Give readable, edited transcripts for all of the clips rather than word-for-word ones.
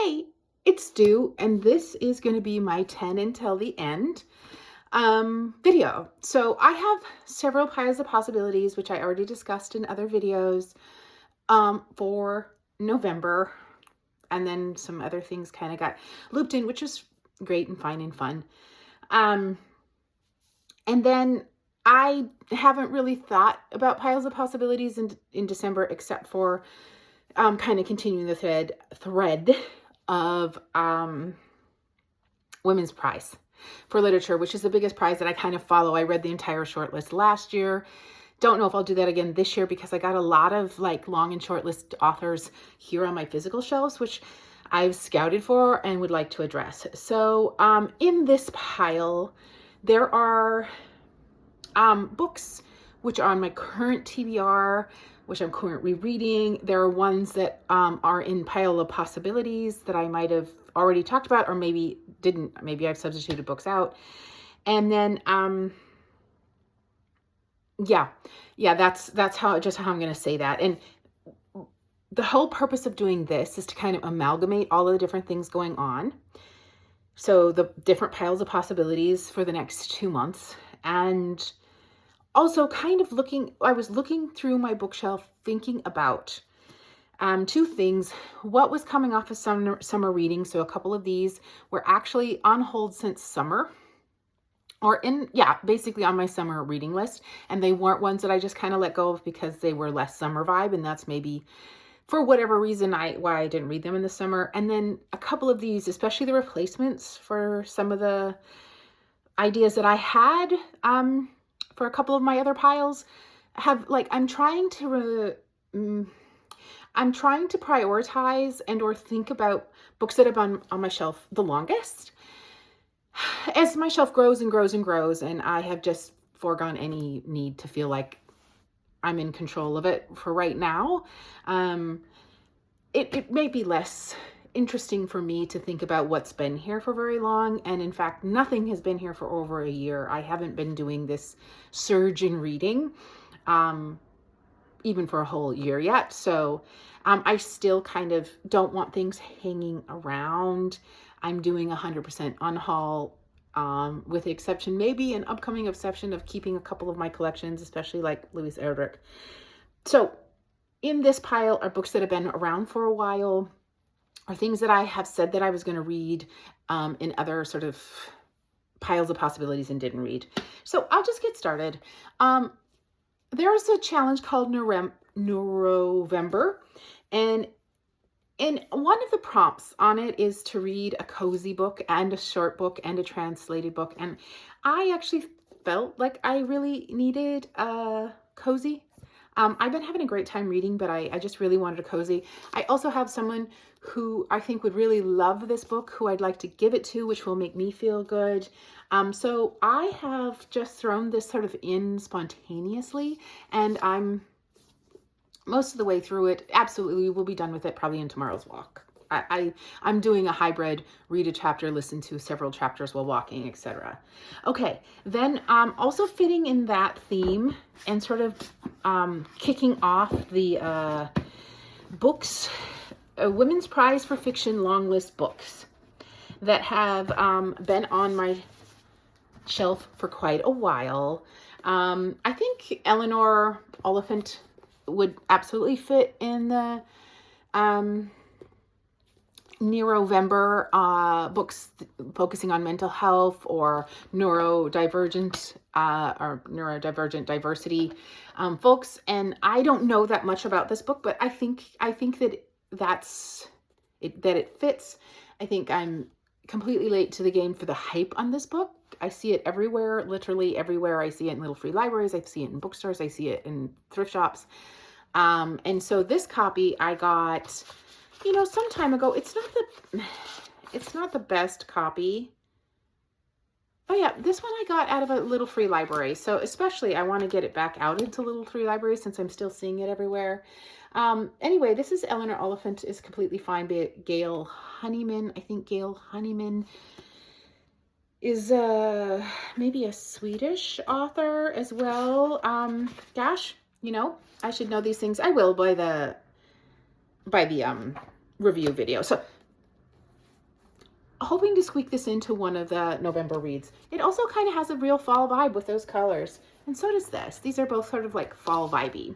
Hey, it's Stu, and this is going to be my 10 until the end video. So I have several piles of possibilities, which I already discussed in other videos for November, and then some other things kind of got looped in, which was great and fine and fun. And then I haven't really thought about piles of possibilities in December, except for kind of continuing the thread of Women's Prize for Literature, which is the biggest prize that I kind of follow. I read the entire shortlist last year. Don't know if I'll do that again this year because I got a lot of like long and short list authors here on my physical shelves, which I've scouted for and would like to address. So in this pile, there are books which are on my current TBR, which I'm currently reading. There are ones that are in pile of possibilities that I might have already talked about, or maybe didn't. Maybe I've substituted books out. And then, yeah, that's how I'm going to say that. And the whole purpose of doing this is to kind of amalgamate all of the different things going on. So the different piles of possibilities for the next 2 months. And also kind of I was looking through my bookshelf thinking about two things. What was coming off of summer reading. So a couple of these were actually on hold since summer, or basically on my summer reading list. And they weren't ones that I just kind of let go of because they were less summer vibe. And that's maybe for whatever reason why I didn't read them in the summer. And then a couple of these, especially the replacements for some of the ideas that I had for a couple of my other piles, I'm trying to prioritize and or think about books that have been on my shelf the longest. As my shelf grows and grows and grows, and I have just foregone any need to feel like I'm in control of it for right now, it may be less interesting for me to think about what's been here for very long. And in fact, nothing has been here for over a year. I haven't been doing this surge in reading even for a whole year yet. So I still kind of don't want things hanging around. I'm doing 100% unhaul, with the exception, maybe an upcoming exception of keeping a couple of my collections, especially like Louise Erdrich. So in this pile are books that have been around for a while, or things that I have said that I was going to read in other sort of piles of possibilities and didn't read. So I'll just get started. There's a challenge called Neurovember, and one of the prompts on it is to read a cozy book and a short book and a translated book. And I actually felt like I really needed a cozy. I've been having a great time reading, but I just really wanted a cozy. I also have someone who I think would really love this book, who I'd like to give it to, which will make me feel good. So I have just thrown this sort of in spontaneously, and I'm most of the way through it. Absolutely, we'll be done with it probably in tomorrow's walk. I'm doing a hybrid, read a chapter, listen to several chapters while walking, etc. Okay, then also fitting in that theme and sort of kicking off the books, Women's Prize for Fiction long list books that have been on my shelf for quite a while. I think Eleanor Oliphant would absolutely fit in the Neurovember books focusing on mental health or neurodivergent diversity folks. And I don't know that much about this book, but I think that it fits. I think I'm completely late to the game for the hype on this book. I see it everywhere, literally everywhere. I see it in little free libraries. I see it in bookstores. I see it in thrift shops. And so this copy I got, some time ago. It's not the best copy. Oh yeah, this one I got out of a little free library. So especially I want to get it back out into little free libraries since I'm still seeing it everywhere. Anyway, this is Eleanor Oliphant is Completely Fine by Gail Honeyman. I think Gail Honeyman is maybe a Swedish author as well. Gosh, I should know these things. I will by the review video. So hoping to squeak this into one of the November reads. It also kind of has a real fall vibe with those colors. And so does this. These are both sort of like fall vibey.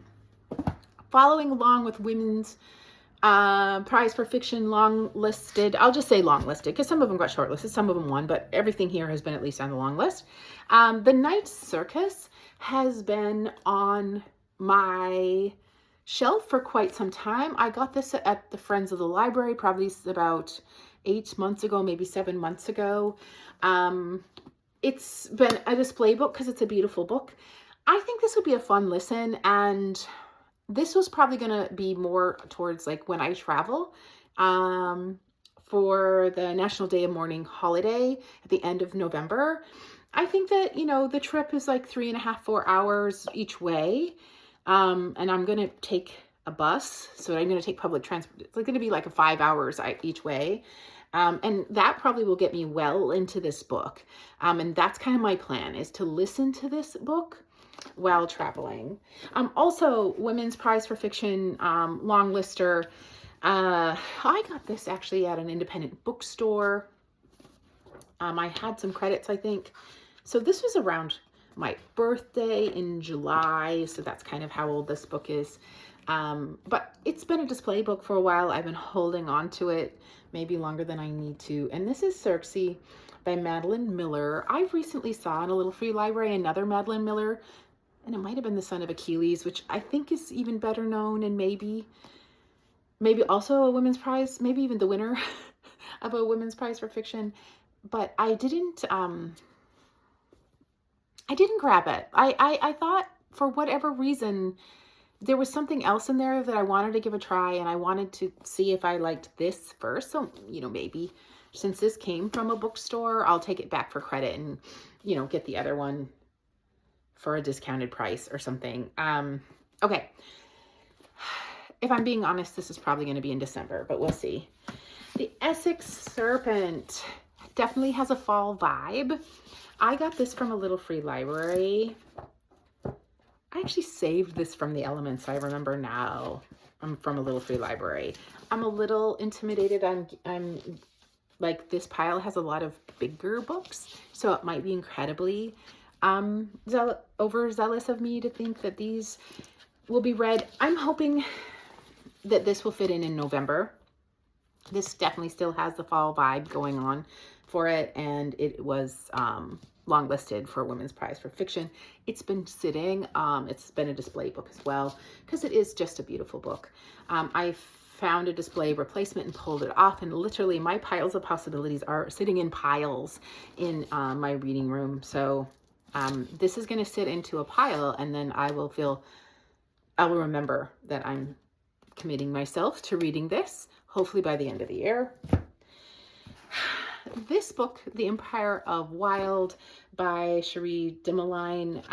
Following along with Women's Prize for Fiction long listed. I'll just say long listed because some of them got shortlisted, some of them won, but everything here has been at least on the long list. The Night Circus has been on my shelf for quite some time. I got this at the Friends of the Library, probably about 8 months ago, maybe 7 months ago. It's been a display book because it's a beautiful book. I think this would be a fun listen, and this was probably going to be more towards like when I travel for the National Day of Mourning holiday at the end of November. I think that, you know, the trip is like 3.5, 4 hours each way. And I'm going to take a bus. So I'm going to take public transport. It's going to be like 5 hours each way. And that probably will get me well into this book. And that's kind of my plan, is to listen to this book while traveling. Also, Women's Prize for Fiction long lister. I got this actually at an independent bookstore. I had some credits, I think. So this was around my birthday in July. So that's kind of how old this book is. But it's been a display book for a while. I've been holding on to it maybe longer than I need to. And this is Circe by Madeline Miller. I recently saw in a little free library another Madeline Miller, and it might have been The Son of Achilles, which I think is even better known, and maybe also a women's prize, maybe even the winner of a women's prize for fiction. But I didn't grab it. I thought for whatever reason there was something else in there that I wanted to give a try, and I wanted to see if I liked this first. So, you know, maybe since this came from a bookstore, I'll take it back for credit and, you know, get the other one for a discounted price or something. Okay. If I'm being honest, this is probably going to be in December, but we'll see. The Essex Serpent definitely has a fall vibe. I got this from a little free library. I actually saved this from the Elements. I remember now. I'm from a little free library. I'm a little intimidated. I'm like, this pile has a lot of bigger books, so it might be incredibly overzealous of me to think that these will be read. I'm hoping that this will fit in November. This definitely still has the fall vibe going on for it, and it was long listed for Women's Prize for Fiction. It's been sitting. It's been a display book as well, because it is just a beautiful book. I found a display replacement and pulled it off, and literally my piles of possibilities are sitting in piles in my reading room. So this is going to sit into a pile, and then I will remember that I'm committing myself to reading this, hopefully by the end of the year. This book, The Empire of Wild by Cherie Dimaline.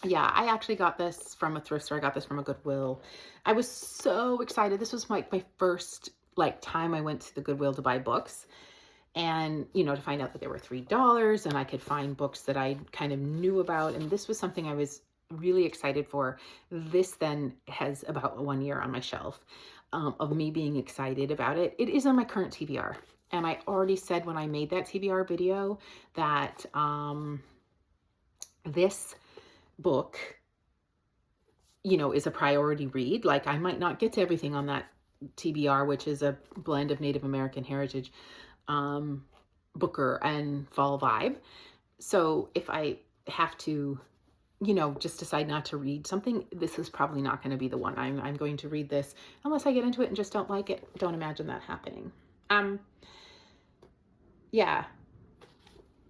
Yeah, I actually got this from a thrift store. I got this from a Goodwill. I was so excited. This was my first time I went to the Goodwill to buy books, and, you know, to find out that they were $3 and I could find books that I kind of knew about. And this was something I was really excited for. This then has about 1 year on my shelf of me being excited about it. It is on my current TBR. And I already said when I made that TBR video that this book, you know, is a priority read. Like, I might not get to everything on that TBR, which is a blend of Native American heritage, Booker, and fall vibe. So if I have to, you know, just decide not to read something, this is probably not going to be the one. I'm going to read this unless I get into it and just don't like it. Don't imagine that happening. Yeah.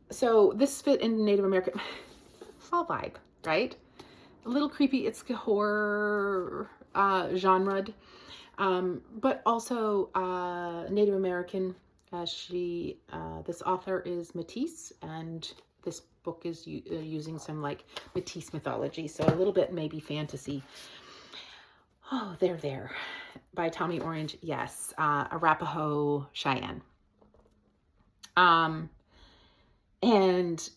So this fit in Native American fall vibe, right? A little creepy. It's horror genre, but also Native American. This author is Métis, and this book is using some Métis mythology, so a little bit maybe fantasy. Oh, there by Tommy Orange. Yes, Arapaho Cheyenne. And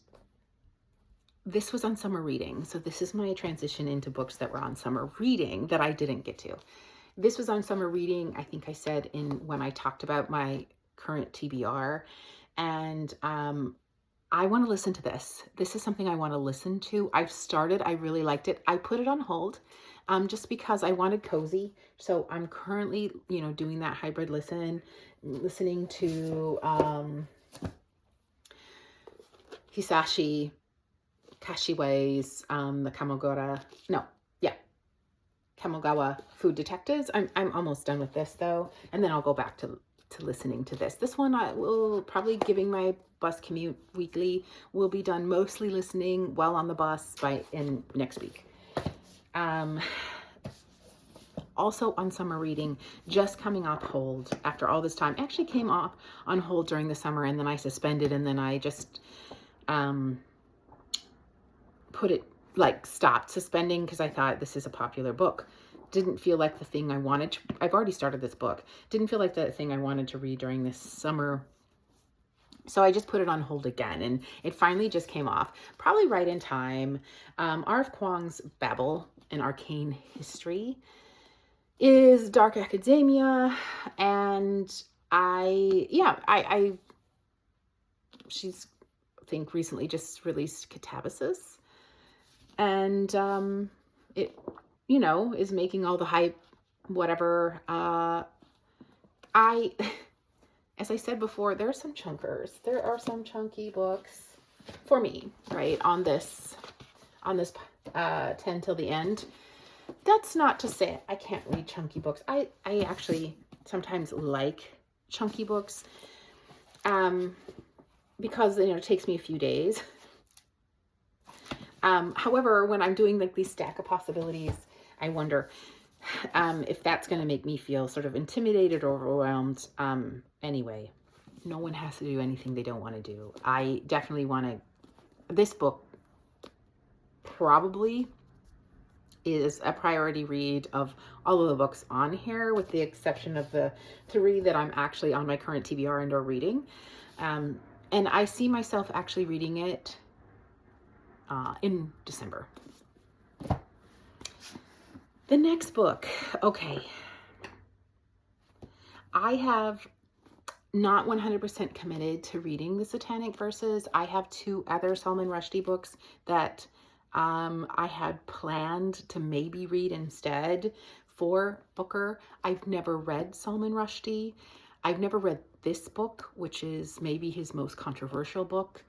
this was on summer reading, so this is my transition into books that were on summer reading that I didn't get to. This was on summer reading. I think I said when I talked about my current TBR. And I want to listen to this. This is something I want to listen to. I've started, I really liked it. I put it on hold just because I wanted cozy. So I'm currently, doing that hybrid listening to Hisashi Kashiwai's the Kamogawa Food Detectives. I'm almost done with this though, and then I'll go back to listening to this. This one I will probably, giving my bus commute weekly, will be done mostly listening while on the bus in next week. Also on summer reading, just coming off hold after all this time. Actually came off on hold during the summer, and then I suspended, and then I just stopped suspending because I thought this is a popular book. Didn't feel like the thing I wanted to, I've already started this book. Didn't feel like the thing I wanted to read during this summer. So I just put it on hold again, and it finally just came off, probably right in time. R.F. Kuang's Babel, an Arcane History, is dark academia, and she's, I think, recently just released Catabasis, and it, is making all the hype, whatever. As I said before, there are some chunkers. There are some chunky books for me, right, on this 10 till the end. That's not to say I can't read chunky books. I actually sometimes like chunky books because, it takes me a few days. However, when I'm doing like these stack of possibilities, I wonder if that's going to make me feel sort of intimidated or overwhelmed. Anyway, no one has to do anything they don't want to do. I definitely want to, this book probably is a priority read of all of the books on here, with the exception of the 3 that I'm actually on my current TBR and or reading. And I see myself actually reading it in December. The next book, okay. I have not 100% committed to reading the Satanic Verses. I have 2 other Salman Rushdie books that I had planned to maybe read instead for Booker. I've never read Salman Rushdie. I've never read this book, which is maybe his most controversial book.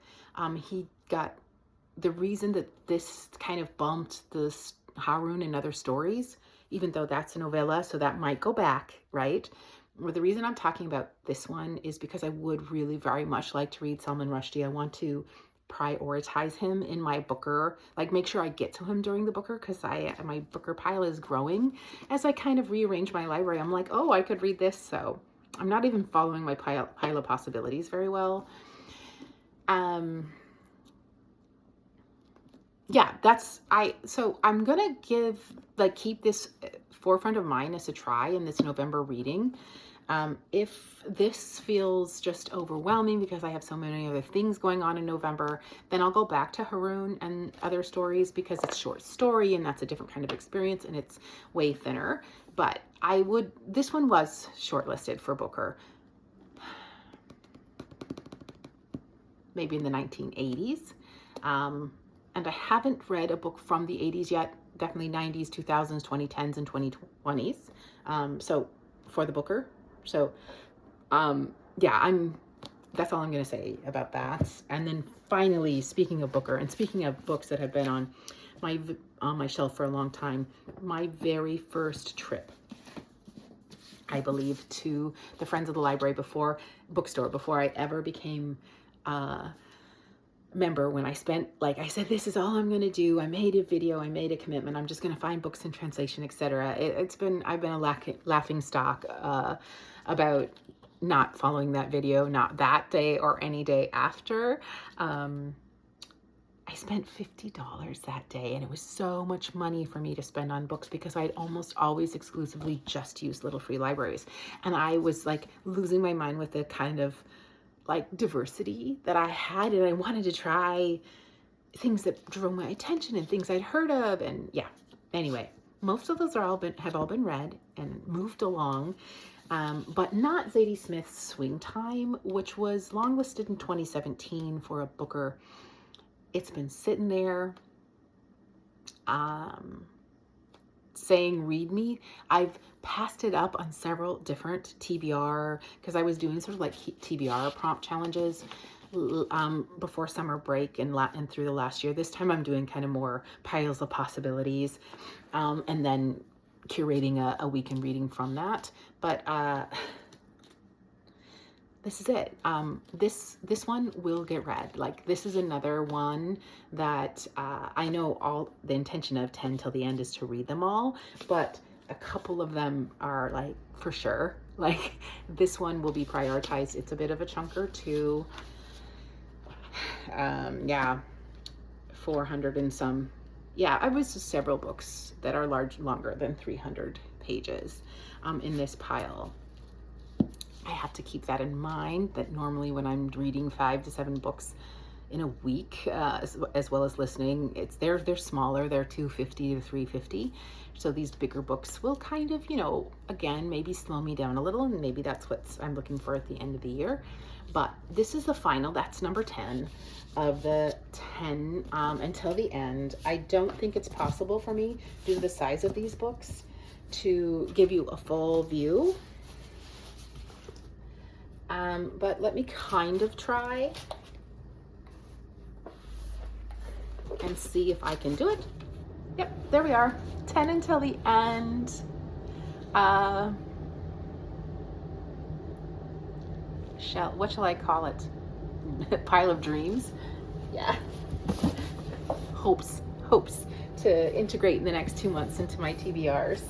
He got, the reason that this kind of bumped the Harun and Other Stories, even though that's a novella, so that might go back, right? Well, the reason I'm talking about this one is because I would really very much like to read Salman Rushdie. I want to prioritize him in my Booker, like make sure I get to him during the Booker, because my Booker pile is growing as I kind of rearrange my library. I'm like, oh, I could read this, so I'm not even following my pile of possibilities very well. Yeah, so I'm gonna keep this forefront of mind as a try in this November reading. If this feels just overwhelming because I have so many other things going on in November, then I'll go back to Harun and Other Stories, because it's short story and that's a different kind of experience and it's way thinner. But this one was shortlisted for Booker, maybe in the 1980s. And I haven't read a book from the 80s yet, definitely 90s, 2000s, 2010s, and 2020s. So for the Booker. So, yeah, that's all I'm going to say about that. And then finally, speaking of Booker and speaking of books that have been on my shelf for a long time, my very first trip, I believe, to the Friends of the Library bookstore before I ever became member, when I spent, like I said, this is all I'm going to do. I made a video, I made a commitment. I'm just going to find books in translation, etc. I've been a laughing stock about not following that video, not that day or any day after. I spent $50 that day, and it was so much money for me to spend on books because I'd almost always exclusively just used Little Free Libraries. And I was like losing my mind with the kind of like diversity that I had, and I wanted to try things that drew my attention and things I'd heard of. And yeah, anyway, most of those have all been read and moved along. but not Zadie Smith's Swing Time, which was longlisted in 2017 for a Booker. It's been sitting there saying read me. I've passed it up on several different TBR because I was doing sort of like TBR prompt challenges before summer break and through the last year. This time I'm doing kind of more piles of possibilities, and then curating a weekend reading from that. But this is it. This one will get read. Like, this is another one that I know all the intention of 10 till the end is to read them all, but a couple of them are like for sure. Like, this one will be prioritized. It's a bit of a chunker too. Yeah, 400 and some. Yeah, I was several books that are longer than 300 pages in this pile. I have to keep that in mind, that normally when I'm reading 5 to 7 books in a week, as well as listening, they're smaller, they're 250 to 350. So these bigger books will kind of, again, maybe slow me down a little, and maybe that's what I'm looking for at the end of the year. But this is the final, that's number 10 of the 10 until the end. I don't think it's possible for me, due to the size of these books, to give you a full view. But let me kind of try and see if I can do it. Yep, there we are. 10 until the end. What shall I call it? Pile of dreams? Yeah. Hopes to integrate in the next 2 months into my TBRs.